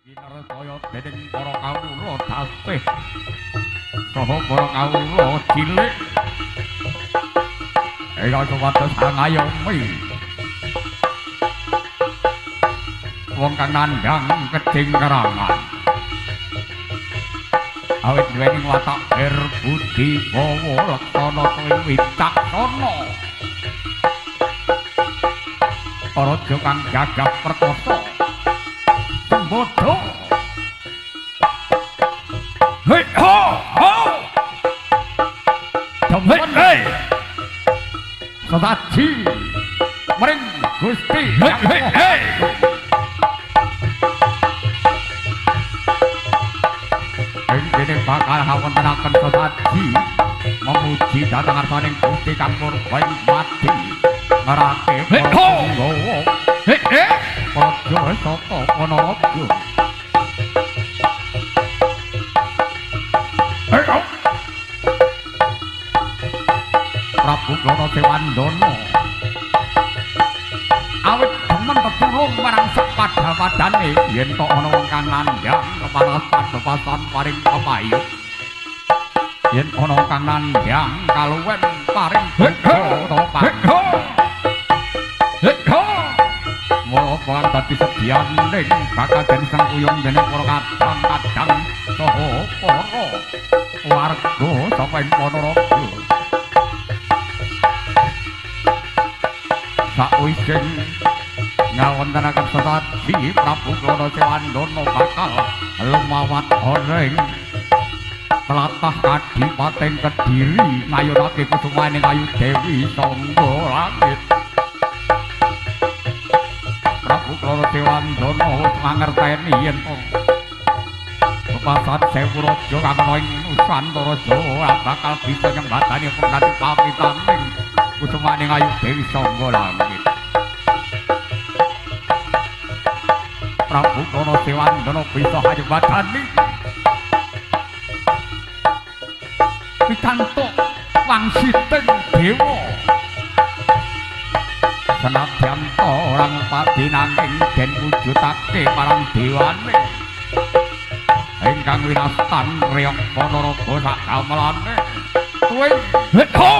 Kinartaya dening para kawula tasih saha para kawula cilik ingkang supados sangayomi wong kang nandhang kecing kerangan awit duweni watak berbudi bawa laksana kuwi wicaksana raja kang gagah perkasa bodoh. Hei ho ho. Demen hei. Sadaji. Mring Gusti. Hei hei hei. Dene bakal hawontenaken sadaji memuji dhateng arsaning Gusti kang purba mati. Ngarake hei ho. Hei hei. Raja saka Panaraja. Prabu Glana Dewandana awit demen tetulung marang sapadha-padhane yen tok ana wong kang nandhang keparasan paring papayu yen ana wong kang nandhang kaluwen paring utawa Wong dadi sedianing bakal den sang uyung dening para kadang-kadang saha para warga saka ing Panaraja. Sawising ngawontenaken sadaji Prabu Glana Dewandana bakal lumawat ing tlatah Kadipaten Kediri ngayunake kusumaning Ayu Dewi Sangga Langit. Prabu Glana Dewandana wis mangerteni yen Pepasan Sewu Raja kang ana ing Nusantara Jawa bakal bisa nyembatani pengganti pamitaning kusumaning Ayu Dewi Sangga Langit. Prabu Glana Dewandana bisa nyembatani pikantuk wangsiting dewa. Senadyan orang padi nanging den wujudake marang dewane ingkang winastan riyang Panaraga sak gamelane tuwing ho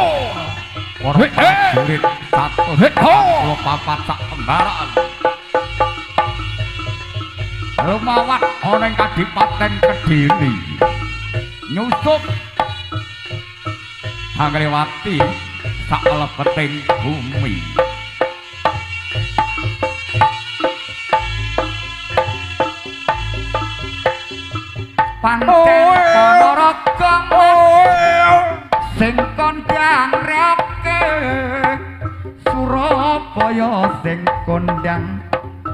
para prajurit 144 sak pembaraan lumawat ana ing Kadipaten Kediri nyusup anglewati sak lebeting bumi. Pancen Panaraga sing kondang reke Surabaya sing kondang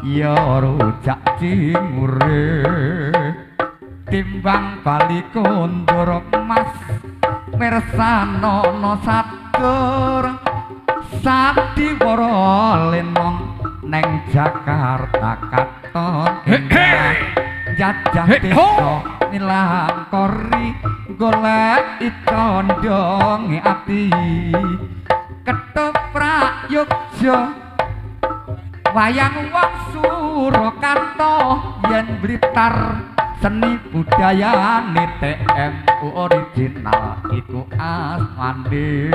ya rujak cimure timbang bali kondur mas mirsanono sadur sandiwara lenong neng Jakarta katon jajah desa nilangkori golek condong ati ketoprak Yogya wayang wong Surakarta yen Blitar seni budayane TMU original iku asmane.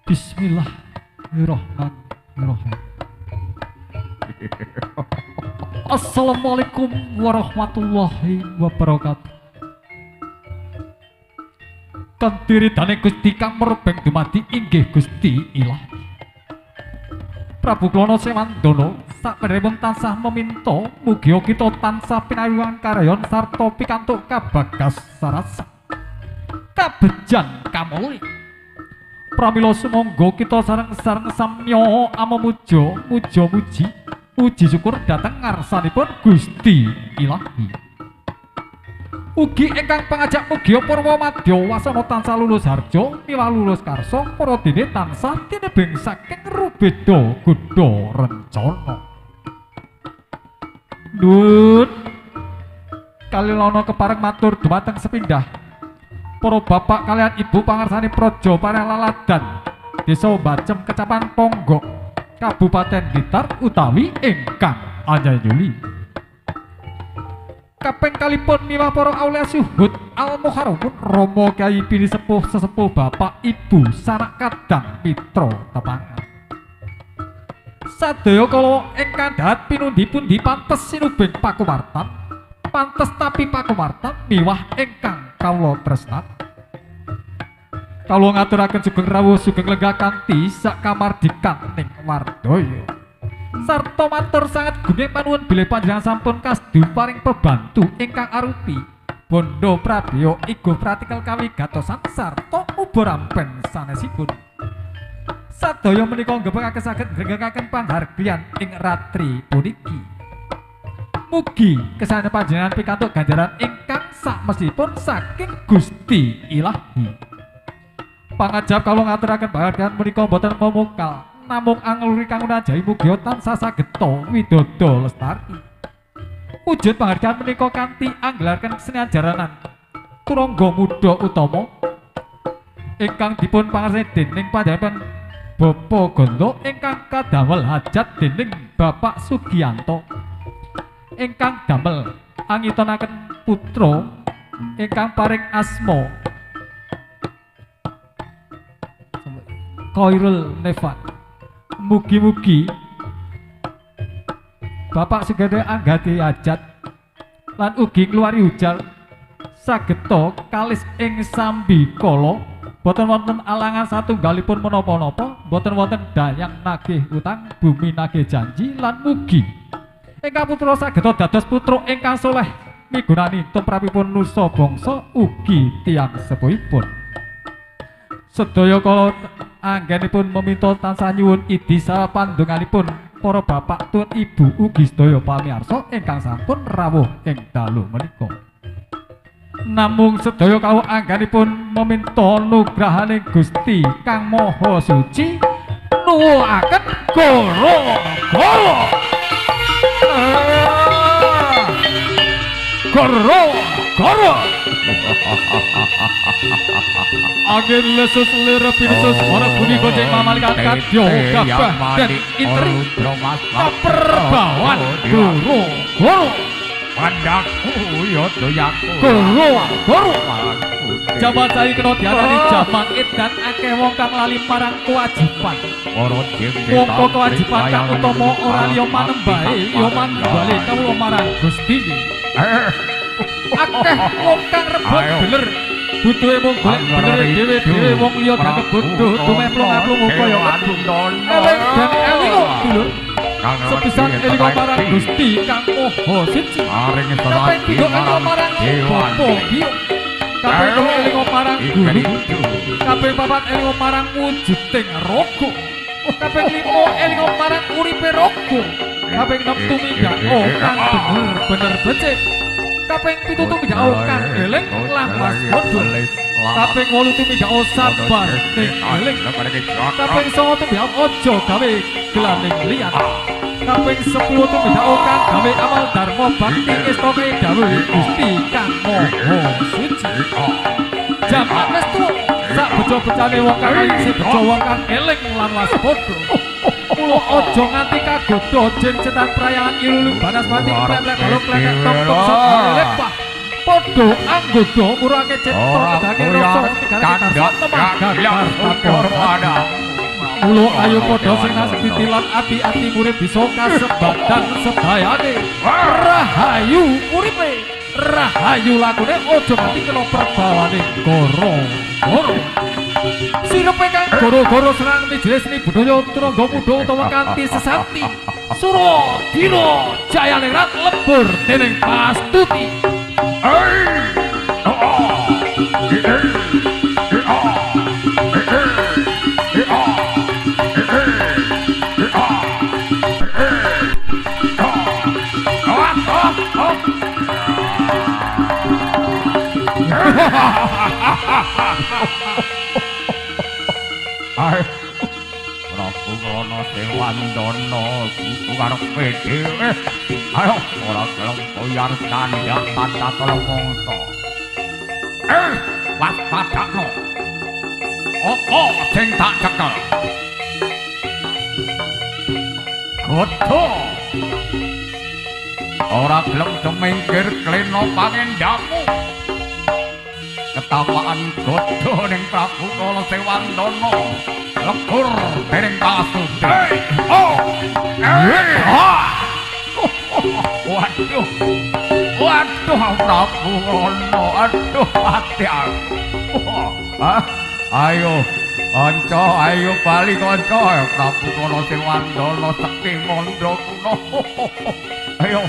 Bismillahirrahmanirrahim. Assalamualaikum warahmatullahi wabarakatuh. Kanthi ridane Gusti kang merbeng dumadi inggih Gusti Ilahi. Prabu Klana Sewandana sakmeneripun tansah meminta mugi kita tansah pinayungan karayon sarta pikantuk kabagas sarasa kabejan kamuli. Pramila sumangga kita sareng-sareng samya amamuja muja muji puji syukur dhateng ngarsanipun Gusti Ilahi. Ugi ingkang pangajak mugi Purwa Madya wasana tansah lulus harja miwah lulus karsa para dene tansah tinebeng saking rubeda gudha rencana. Nuwun kalilana kepareng matur dhumateng sepindhah para bapak kalian ibu pangarsani praja Parelaladan Desa Bacem Kecamatan Ponggok Kabupaten Blitar utawi ingkang anyayuli. Kaping kalipun miwah para aulia suhud al-muharramun Rama Kyai Bini sepuh sesepuh bapak ibu sanak kadang mitra tepangan. Sadaya kala ingkang dahat pinundi-pundi pantes sinubeng pakumartan, pantes tapi pakumartan miwah ingkang kawula tresnan. Kawula ngaturaken sugeng rawuh sugeng lenggah kanthi sak kamardikan ning wardaya. Sarta matur sanget gunging panuwun bilih panjenengan sampun kasdu paring pebantu ingkang arupi bondo prabya igo pratikel kawigatosan sarta ubarampen sanesipun. Sadaya menika nggepekaken saged nggenggaken panghargyan ing ratri puniki. Mugi kesane panjenengan pikantuk ganjaran ingkang sakmestipun saking Gusti Ilahi. Pangajap kawula ngaturaken panghargyan menika boten momokal namung angluri kang najahi mugi tansah sageta widodо lestari. Wujud panghargyan menika kanthi anggelaken kesenian jaranan turangga muda utama ingkang dipun pangarsani dening panjenengan Bapak Gondo ingkang kadamel hajat dening Bapak Sugiyanto ingkang damel angitonaken putra ingkang paring asma Khairul Nefat. Mugi-mugi Bapak Sugede anggati hajat lan ugi ngluwari ujal sageta kalis ing sambi kala boten wonten alangan satunggalipun menapa-napa, boten wonten dayang nagih utang bumi nagih janji lan mugi ingkang putra sageta dados putra ingkang soleh migunani tumrapipun nusa bangsa ugi tiyang sepuhipun. Sedaya kala anggenipun meminta tansah nyuwun idi sapandonganipun para bapak tuwun ibu ugi sedaya pamirsa ingkang sampun rawuh ing dalu menika. Namung sedaya kawula anggenipun meminta nugrahaning Gusti Kang Maha Suci nuwuhaken gara-gara. Gara-gara angin lesus lera pinusus ora buni goceng mamalikan kadyo gabah dan intri kaperbawan guru pandaku ya doyaku guru jaman saya kena diarani jaman edan akeh wong kang lali marang kewajiban mongko kewajiban kang utama ora liya manembahe ya manembale kawula marang Gusti akeh wong kang rebut bener butuhe mung golek bener dhewe-dhewe wong liya gak bodoh tumeh-plung-plung kaya eleng dan elingo dulur sepisan elingo marang Gusti Kang Maha Suci kabeh pindho elingo marang Bapa Biyo kabeh elingo marang guru kabeh papat elingo marang wujuding raga kabeh 5 elingo marang uripe raga kabeh 6 tumindak kang bener-bener becik kaping 7 tumindak kang eling lawas bodho kaping 8 tumindak sabar ning eling kaping 9 tumindak aja gawe gelaning liyan kaping 10 tumindak kang gawe amal dharma bakti istana dawuh Gusti Kang Maha Suci jaman wis tuwa sak bejo-bejane wong kang isi bejo wong kang eling lan waspada mula aja nganti kagodha jen cetan prayangan ilulu banaspati plek-plek balung plek tok-tok lepah padha anggoda murake cipta kedake rasa negare temangan mula ayo padha sing nasiti lan ati-ati murid bisa kasebadan sedayane rahayu uripe rahayu lakune aja nganti kena perbawane goro sirupe kang goro-goro serang mijesni budaya Trangga Muda utawa kanthi sesanti Suradina Jayaningrat lebur dening Pastuti. Prabu Krana Dewandana kudu karepe dhewe. Ayo ora gelem koyar kandhang tata kala mangsa. Waspadakno. Apa sing tak cekel? Godho. Ora gelem cemingkir klena pangendhamu. Ketawaan godho ning Prabu Krana Dewandana. Lekur dening Pastuti. Waduh. Waduh Prabu Krana, aduh ati aku. Ayo kanca, ayo bali kanca. Prabu Krana Dewandana sekti mandra kuna. Ayo.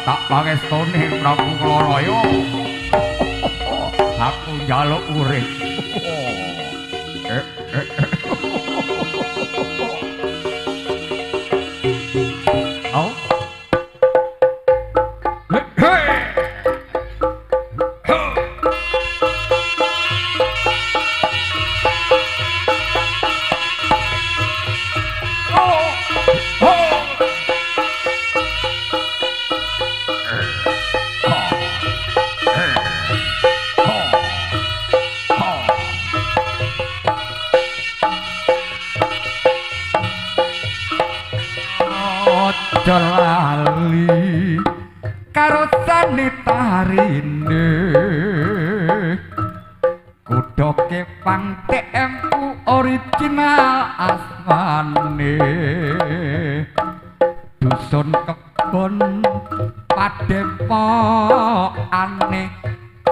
Tak pangestoni Prabu Krana yo. Aku njaluk urip. Oh. Lali karo sanitarine kudoke pangtemku original asmane dusun kebon padepokane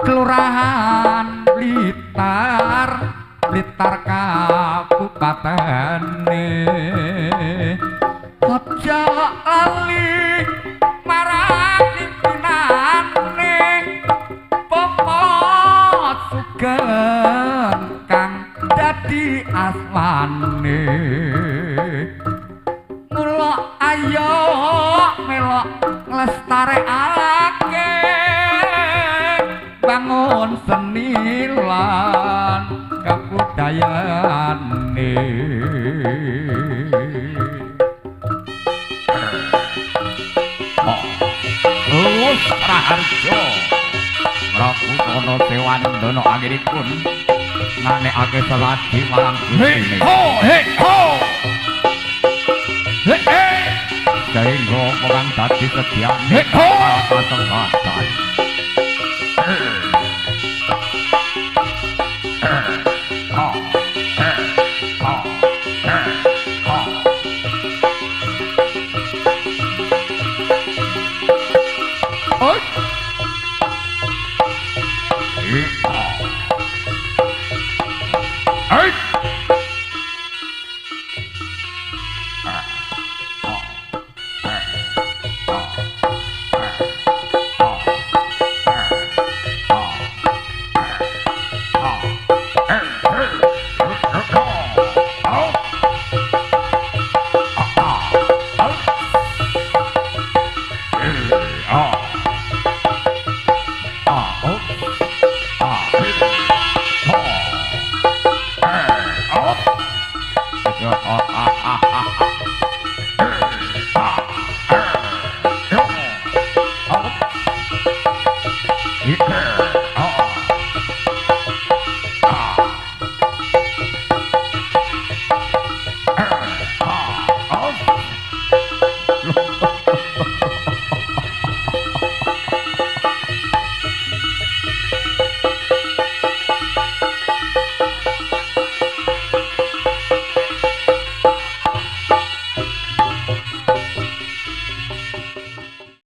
kelurahan Blitar kabupatene aja lali marang pimpinane Bapak Sugeng kang dadi asmane mula ayo melok nglestarekake bangun seni lan kabudayane. Lulus Raharjo Prabu Krana Dewandana anggenipun nganekake seladi marang Gusti. Sehingga orang dadi sediane kasengatan. Hey!